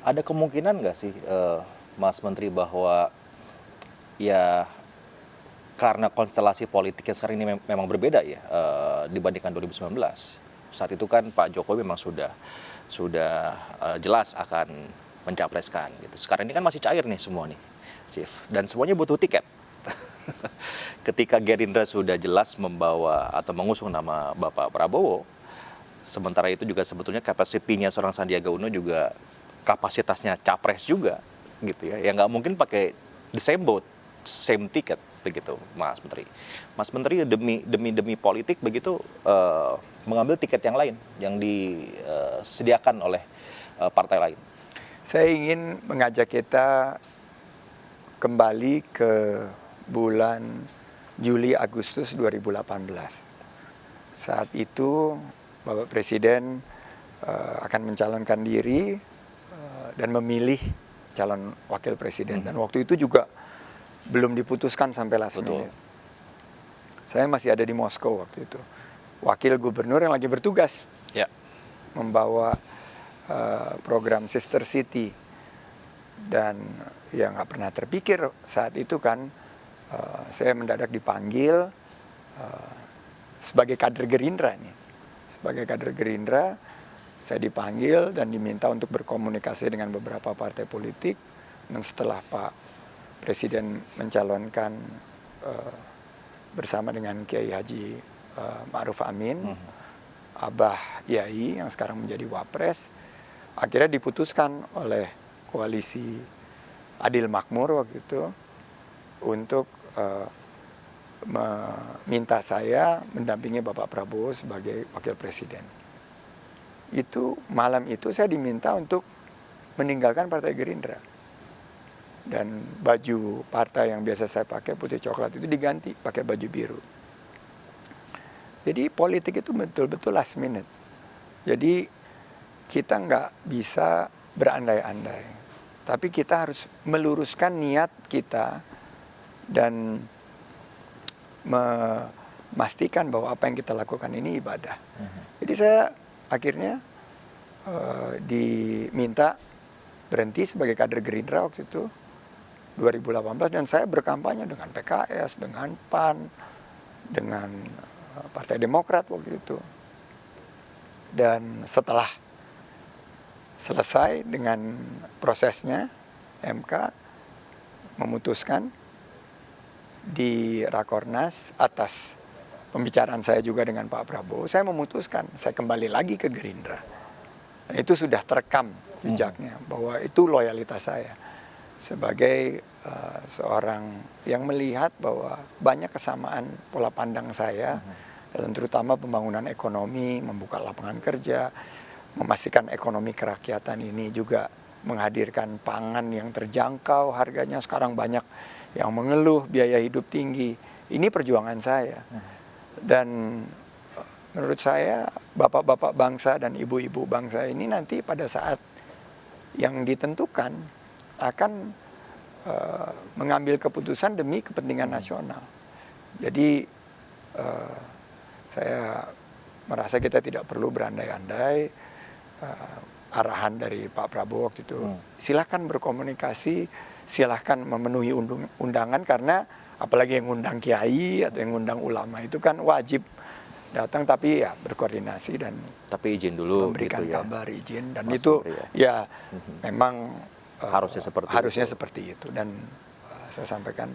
Ada kemungkinan nggak sih, Mas Menteri, bahwa ya karena konstelasi politiknya sekarang ini memang berbeda ya, dibandingkan 2019. Saat itu kan Pak Jokowi memang sudah jelas akan mencapreskan gitu. Sekarang ini kan masih cair nih semua nih, Chief, dan semuanya butuh tiket. Ketika Gerindra sudah jelas membawa atau mengusung nama Bapak Prabowo, sementara itu juga sebetulnya kapasitinya seorang Sandiaga Uno juga kapasitasnya capres juga gitu ya. Ya nggak mungkin pakai the same boat, same ticket begitu, Mas Menteri. Mas Menteri demi politik begitu, mengambil tiket yang lain yang disediakan oleh partai lain. Saya ingin mengajak kita kembali ke bulan Juli Agustus 2018. Saat itu Bapak Presiden akan mencalonkan diri dan memilih calon wakil presiden. Dan waktu itu juga belum diputuskan sampai last minute. Saya masih ada di Moskow waktu itu. Wakil gubernur yang lagi bertugas Ya. membawa program Sister City. Dan yang nggak pernah terpikir saat itu kan, saya mendadak dipanggil sebagai kader Gerindra nih. Sebagai kader Gerindra, saya dipanggil dan diminta untuk berkomunikasi dengan beberapa partai politik. Dan setelah Pak Presiden mencalonkan bersama dengan Kiai Haji Ma'ruf Amin, Abah Yai yang sekarang menjadi Wapres, akhirnya diputuskan oleh koalisi Adil Makmur waktu itu untuk meminta saya mendampingi Bapak Prabowo sebagai wakil presiden. Itu malam itu saya diminta untuk meninggalkan Partai Gerindra. Dan baju partai yang biasa saya pakai putih coklat itu diganti pakai baju biru. Jadi politik itu betul-betul last minute. Jadi kita nggak bisa berandai-andai. Tapi kita harus meluruskan niat kita dan memastikan bahwa apa yang kita lakukan ini ibadah. Jadi saya akhirnya diminta berhenti sebagai kader Gerindra waktu itu 2018, dan saya berkampanye dengan PKS, dengan PAN, dengan Partai Demokrat waktu itu. Dan setelah selesai dengan prosesnya, MK memutuskan di Rakornas atas pembicaraan saya juga dengan Pak Prabowo, saya memutuskan saya kembali lagi ke Gerindra. Dan itu sudah terekam jejaknya bahwa itu loyalitas saya sebagai seorang yang melihat bahwa banyak kesamaan pola pandang saya dalam terutama pembangunan ekonomi, membuka lapangan kerja, memastikan ekonomi kerakyatan ini juga menghadirkan pangan yang terjangkau harganya. Sekarang banyak yang mengeluh biaya hidup tinggi. Ini perjuangan saya. Dan menurut saya bapak-bapak bangsa dan ibu-ibu bangsa ini nanti pada saat yang ditentukan akan mengambil keputusan demi kepentingan nasional. Jadi saya merasa kita tidak perlu berandai-andai. Arahan dari Pak Prabowo waktu itu, silahkan berkomunikasi, silahkan memenuhi undangan, karena apalagi yang undang kiai atau yang undang ulama itu kan wajib datang, tapi ya berkoordinasi dan tapi izin dulu memberikan gitu ya, kabar izin, dan Mas itu Menteri ya memang harusnya seperti itu. Dan saya sampaikan